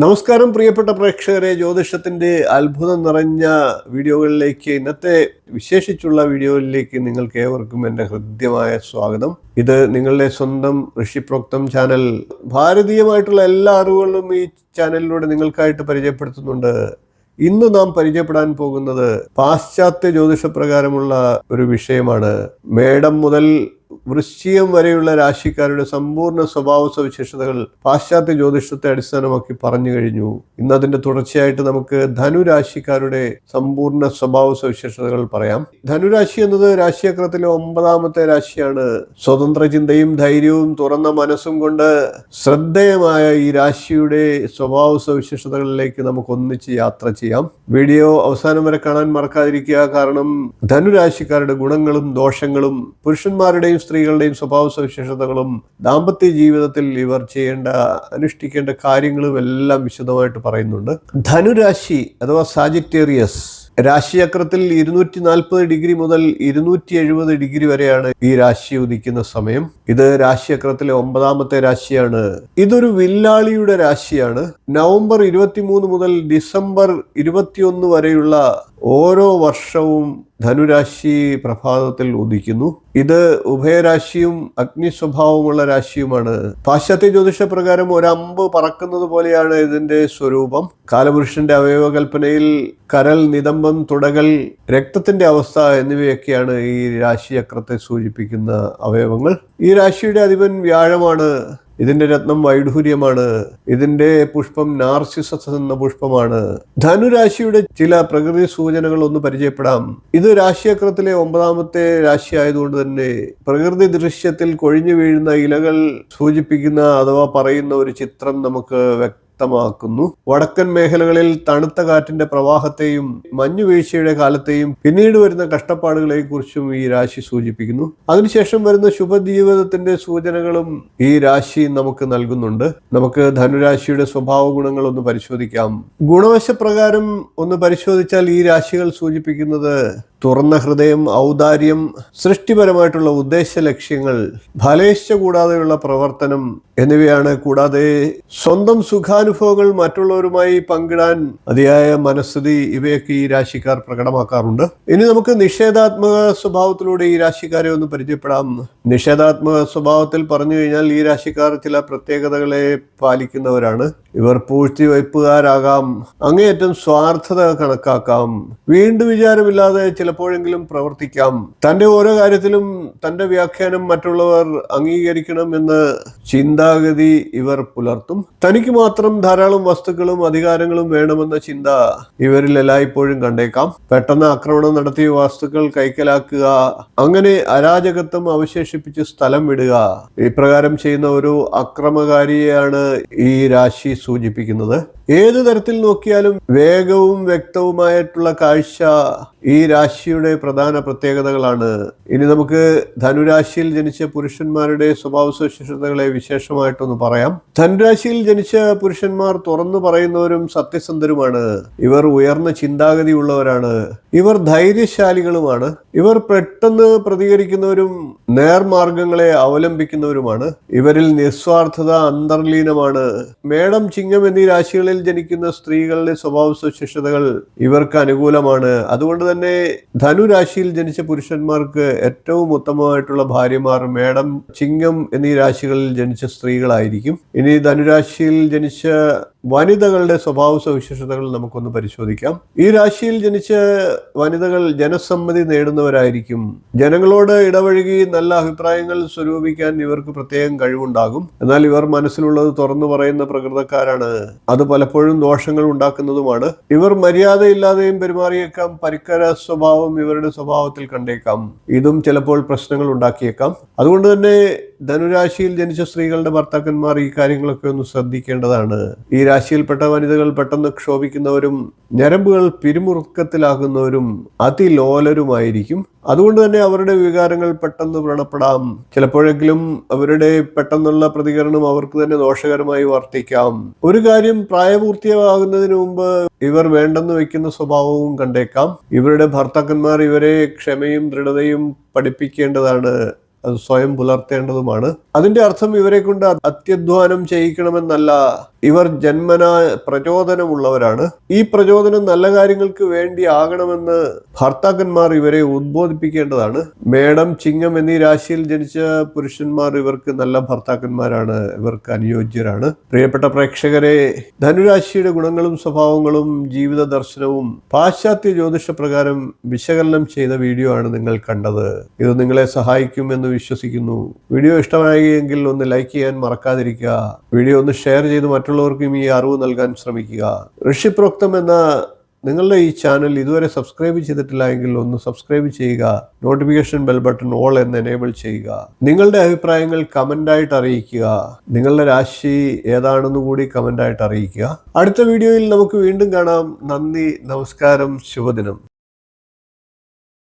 നമസ്കാരം പ്രിയപ്പെട്ട പ്രേക്ഷകരെ, ജ്യോതിഷത്തിന്റെ അത്ഭുതം നിറഞ്ഞ വീഡിയോകളിലേക്ക്, ഇന്നത്തെ വിശേഷിച്ചുള്ള വീഡിയോയിലേക്ക് നിങ്ങൾക്ക് ഏവർക്കും എൻ്റെ ഹൃദ്യമായ സ്വാഗതം. ഇത് നിങ്ങളുടെ സ്വന്തം ഋഷിപ്രോക്തം ചാനൽ. ഭാരതീയമായിട്ടുള്ള എല്ലാ അറിവുകളും ഈ ചാനലിലൂടെ നിങ്ങൾക്കായിട്ട് പരിചയപ്പെടുത്തുന്നുണ്ട്. ഇന്ന് നാം പരിചയപ്പെടാൻ പോകുന്നത് പാശ്ചാത്യ ജ്യോതിഷപ്രകാരമുള്ള ഒരു വിഷയമാണ്. മേടം മുതൽ വൃശ്ചികം വരെയുള്ള രാശിക്കാരുടെ സമ്പൂർണ്ണ സ്വഭാവ സവിശേഷതകൾ പാശ്ചാത്യ ജ്യോതിഷത്തെ അടിസ്ഥാനമാക്കി പറഞ്ഞു കഴിഞ്ഞു. ഇന്ന് അതിന്റെ തുടർച്ചയായിട്ട് നമുക്ക് ധനുരാശിക്കാരുടെ സമ്പൂർണ്ണ സ്വഭാവ സവിശേഷതകൾ പറയാം. ധനുരാശി എന്നത് രാശിചക്രത്തിലെ 9ാമത്തെ രാശിയാണ്. സ്വതന്ത്ര ചിന്തയും ധൈര്യവും തുറന്ന മനസ്സും കൊണ്ട് ശ്രദ്ധേയമായ ഈ രാശിയുടെ സ്വഭാവ സവിശേഷതകളിലേക്ക് നമുക്ക് ഒന്നിച്ച് യാത്ര ചെയ്യാം. വീഡിയോ അവസാനം വരെ കാണാൻ മറക്കാതിരിക്കുക. കാരണം ധനുരാശിക്കാരുടെ ഗുണങ്ങളും ദോഷങ്ങളും പുരുഷന്മാരുടെയും സ്ത്രീകളുടെയും സ്വഭാവ സവിശേഷതകളും ദാമ്പത്യ ജീവിതത്തിൽ ഇവർ അനുഷ്ഠിക്കേണ്ട കാര്യങ്ങളും എല്ലാം വിശദമായിട്ട് പറയുന്നുണ്ട്. ധനുരാശി അഥവാ സാജിറ്റേറിയസ് രാശിചക്രത്തിൽ 240 ഡിഗ്രി മുതൽ 270 ഡിഗ്രി വരെയാണ് ഈ രാശി ഉദിക്കുന്ന സമയം. ഇത് രാശിചക്രത്തിലെ 9ാമത്തെ രാശിയാണ്. ഇതൊരു വില്ലാളിയുടെ രാശിയാണ്. നവംബർ 23 മുതൽ ഡിസംബർ 21 വരെയുള്ള ഓരോ വർഷവും ധനുരാശി പ്രഭാതത്തിൽ ഉദിക്കുന്നു. ഇത് ഉഭയരാശിയും അഗ്നി സ്വഭാവമുള്ള രാശിയുമാണ്. പാശ്ചാത്യ ജ്യോതിഷ പ്രകാരം ഒരമ്പ് പറക്കുന്നത് പോലെയാണ് ഇതിന്റെ സ്വരൂപം. കാലപുരുഷന്റെ അവയവകൽപ്പനയിൽ കരൽ, നിതംബം, തുടകൾ, രക്തത്തിന്റെ അവസ്ഥ എന്നിവയൊക്കെയാണ് ഈ രാശിചക്രത്തെ സൂചിപ്പിക്കുന്ന അവയവങ്ങൾ. ഈ രാശിയുടെ അധിപൻ വ്യാഴമാണ്. ഇതിന്റെ രത്നം വൈഡൂര്യമാണ്. ഇതിന്റെ പുഷ്പം നാർസിസസ് എന്ന പുഷ്പമാണ്. ധനുരാശിയുടെ ചില പ്രകൃതി സൂചനകൾ ഒന്ന് പരിചയപ്പെടാം. ഇത് രാശിചക്രത്തിലെ 9ാമത്തെ രാശി ആയതുകൊണ്ട് തന്നെ പ്രകൃതി ദൃശ്യത്തിൽ കൊഴിഞ്ഞു വീഴുന്ന ഇലകൾ സൂചിപ്പിക്കുന്ന അഥവാ പറയുന്ന ഒരു ചിത്രം നമുക്ക് വ്യക്തമാക്കുന്നു. വടക്കൻ മേഖലകളിൽ തണുത്ത കാറ്റിന്റെ പ്രവാഹത്തെയും മഞ്ഞുവീഴ്ചയുടെ കാലത്തെയും പിന്നീട് വരുന്ന കഷ്ടപ്പാടുകളെയും കുറിച്ചും ഈ രാശി സൂചിപ്പിക്കുന്നു. അതിനുശേഷം വരുന്ന ശുഭജീവിതത്തിന്റെ സൂചനകളും ഈ രാശി നമുക്ക് നൽകുന്നുണ്ട്. നമുക്ക് ധനുരാശിയുടെ സ്വഭാവ ഗുണങ്ങൾ ഒന്ന് പരിശോധിക്കാം. ഗുണവശപ്രകാരം ഒന്ന് പരിശോധിച്ചാൽ ഈ രാശികൾ സൂചിപ്പിക്കുന്നത് തുറന്ന ഹൃദയം, ഔദാര്യം, സൃഷ്ടിപരമായിട്ടുള്ള ഉദ്ദേശ ലക്ഷ്യങ്ങൾ, ഫലേച്ഛ കൂടാതെയുള്ള പ്രവർത്തനം എന്നിവയാണ്. കൂടാതെ സ്വന്തം സുഖാനുഭവങ്ങൾ മറ്റുള്ളവരുമായി പങ്കിടാൻ അതിയായ മനസ്ഥിതി, ഇവയൊക്കെ ഈ രാശിക്കാർ പ്രകടമാക്കാറുണ്ട്. ഇനി നമുക്ക് നിഷേധാത്മക സ്വഭാവത്തിലൂടെ ഈ രാശിക്കാരെ ഒന്ന് പരിചയപ്പെടാം. നിഷേധാത്മക സ്വഭാവത്തിൽ പറഞ്ഞു കഴിഞ്ഞാൽ ഈ രാശിക്കാർ ചില പ്രത്യേകതകളെ പാലിക്കുന്നവരാണ്. ഇവർ പൂഴ്ത്തിവയ്പ്പുകാരാകാം, അങ്ങേയറ്റം സ്വാർത്ഥത കണക്കാക്കാം, വീണ്ടും വിചാരമില്ലാതെ ചിലപ്പോഴെങ്കിലും പ്രവർത്തിക്കാം. തന്റെ ഓരോ കാര്യത്തിലും തന്റെ വ്യാഖ്യാനം മറ്റുള്ളവർ അംഗീകരിക്കണം എന്ന ചിന്താഗതി ഇവർ പുലർത്തും. തനിക്ക് മാത്രം ധാരാളം വസ്തുക്കളും അധികാരങ്ങളും വേണമെന്ന ചിന്ത ഇവരിൽ എല്ലായ്പ്പോഴും കണ്ടേക്കാം. പെട്ടെന്ന് ആക്രമണം നടത്തി വസ്തുക്കൾ കൈക്കലാക്കുക, അങ്ങനെ അരാജകത്വം അവശേഷിപ്പിച്ച് സ്ഥലം വിടുക, ഇപ്രകാരം ചെയ്യുന്ന ഒരു അക്രമകാരിയെയാണ് ഈ രാശി സൂചിപ്പിക്കുന്നത്. ഏതു തരത്തിൽ നോക്കിയാലും വേഗവും വ്യക്തവുമായിട്ടുള്ള കാഴ്ച ഈ രാശിയുടെ പ്രധാന പ്രത്യേകതകളാണ്. ഇനി നമുക്ക് ധനുരാശിയിൽ ജനിച്ച പുരുഷന്മാരുടെ സ്വഭാവ സവിശേഷതകളെ വിശേഷമായിട്ടൊന്ന് പറയാം. ധനുരാശിയിൽ ജനിച്ച പുരുഷന്മാർ തുറന്നു പറയുന്നവരും സത്യസന്ധരുമാണ്. ഇവർ ഉയർന്ന ചിന്താഗതി ഉള്ളവരാണ്. ഇവർ ധൈര്യശാലികളുമാണ്. ഇവർ പെട്ടെന്ന് പ്രതികരിക്കുന്നവരും നേർമാർഗങ്ങളെ അവലംബിക്കുന്നവരുമാണ്. ഇവരിൽ നിസ്വാർത്ഥത അന്തർലീനമാണ്. മേടം, ചിങ്ങം എന്നീ രാശികളിൽ ജനിക്കുന്ന സ്ത്രീകളുടെ സ്വഭാവ സവിശേഷതകൾ ഇവർക്ക് അനുകൂലമാണ്. അതുകൊണ്ട് തന്നെ ധനുരാശിയിൽ ജനിച്ച പുരുഷന്മാർക്ക് ഏറ്റവും ഉത്തമമായിട്ടുള്ള ഭാര്യമാർ മേടം, ചിങ്ങം എന്നീ രാശികളിൽ ജനിച്ച സ്ത്രീകളായിരിക്കും. ഇനി ധനുരാശിയിൽ ജനിച്ച വനിതകളുടെ സ്വഭാവ സവിശേഷതകൾ നമുക്കൊന്ന് പരിശോധിക്കാം. ഈ രാശിയിൽ ജനിച്ച വനിതകൾ ജനസമ്മതി നേടുന്നവരായിരിക്കും. ജനങ്ങളോട് ഇടപഴകി നല്ല അഭിപ്രായങ്ങൾ സ്വരൂപിക്കാൻ ഇവർക്ക് പ്രത്യേകം കഴിവുണ്ടാകും. എന്നാൽ ഇവർ മനസ്സിലുള്ളത് തുറന്നു പറയുന്ന പ്രകൃതക്കാരാണ്. അത് പലപ്പോഴും ദോഷങ്ങൾ ഉണ്ടാക്കുന്നതുമാണ്. ഇവർ മര്യാദയില്ലാതെയും പെരുമാറിയേക്കാം. പരിക്കര സ്വഭാവം ഇവരുടെ സ്വഭാവത്തിൽ കണ്ടേക്കാം. ഇതും ചിലപ്പോൾ പ്രശ്നങ്ങൾ ഉണ്ടാക്കിയേക്കാം. അതുകൊണ്ട് തന്നെ ധനുരാശിയിൽ ജനിച്ച സ്ത്രീകളുടെ ഭർത്താക്കന്മാർ ഈ കാര്യങ്ങളൊക്കെ ഒന്ന് ശ്രദ്ധിക്കേണ്ടതാണ്. ഈ രാശിയിൽപ്പെട്ട വനിതകൾ പെട്ടെന്ന് ക്ഷോഭിക്കുന്നവരും ഞരമ്പുകൾ പിരിമുറുക്കത്തിലാകുന്നവരും അതിലോലരുമായിരിക്കും. അതുകൊണ്ട് തന്നെ അവരുടെ വികാരങ്ങൾ പെട്ടെന്ന് വ്രണപ്പെടാം. ചിലപ്പോഴെങ്കിലും അവരുടെ പെട്ടെന്നുള്ള പ്രതികരണം അവർക്ക് തന്നെ ദോഷകരമായി വർത്തിക്കാം. ഒരു കാര്യം പ്രായപൂർത്തിയാകുന്നതിന് മുമ്പ് ഇവർ വേണ്ടെന്ന് വെക്കുന്ന സ്വഭാവവും കണ്ടേക്കാം. ഇവരുടെ ഭർത്താക്കന്മാർ ഇവരെ ക്ഷമയും ദൃഢതയും പഠിപ്പിക്കേണ്ടതാണ്. അത് സ്വയം പുലർത്തേണ്ടതുമാണ്. അതിന്റെ അർത്ഥം ഇവരെ കൊണ്ട് അത്യധ്വാനം ചെയ്യിക്കണമെന്നല്ല. ഇവർ ജന്മനാ പ്രചോദനമുള്ളവരാണ്. ഈ പ്രചോദനം നല്ല കാര്യങ്ങൾക്ക് വേണ്ടി ആകണമെന്ന് ഭർത്താക്കന്മാർ ഇവരെ ഉദ്ബോധിപ്പിക്കേണ്ടതാണ്. മേടം, ചിങ്ങം എന്നീ രാശിയിൽ ജനിച്ച പുരുഷന്മാർ ഇവർക്ക് നല്ല ഭർത്താക്കന്മാരാണ്, ഇവർക്ക് അനുയോജ്യരാണ്. പ്രിയപ്പെട്ട പ്രേക്ഷകരെ, ധനുരാശിയുടെ ഗുണങ്ങളും സ്വഭാവങ്ങളും ജീവിത ദർശനവും പാശ്ചാത്യ ജ്യോതിഷ പ്രകാരം വിശകലനം ചെയ്ത വീഡിയോ ആണ് നിങ്ങൾ കണ്ടത്. ഇത് നിങ്ങളെ സഹായിക്കുമെന്ന് വിശ്വസിക്കുന്നു. വീഡിയോ ഇഷ്ടമായെങ്കിൽ ഒന്ന് ലൈക്ക് ചെയ്യാൻ മറക്കാതിരിക്കുക. വീഡിയോ ഒന്ന് ഷെയർ ചെയ്ത് മറ്റുള്ളവർക്കും ഈ അറിവ് നൽകാൻ ശ്രമിക്കുക. ഋഷിപ്രോക്തം എന്ന നിങ്ങളുടെ ഈ ചാനൽ ഇതുവരെ സബ്സ്ക്രൈബ് ചെയ്തിട്ടില്ല എങ്കിൽ ഒന്ന് സബ്സ്ക്രൈബ് ചെയ്യുക. നോട്ടിഫിക്കേഷൻ ബെൽ ബട്ടൺ ഓൾ എന്ന് എനേബിൾ ചെയ്യുക. നിങ്ങളുടെ അഭിപ്രായങ്ങൾ കമൻ്റായിട്ട് അറിയിക്കുക. നിങ്ങളുടെ രാശി ഏതാണെന്ന് കൂടി കമൻ്റായിട്ട് അറിയിക്കുക. അടുത്ത വീഡിയോയിൽ നമുക്ക് വീണ്ടും കാണാം. നന്ദി, നമസ്കാരം, ശുഭദിനം.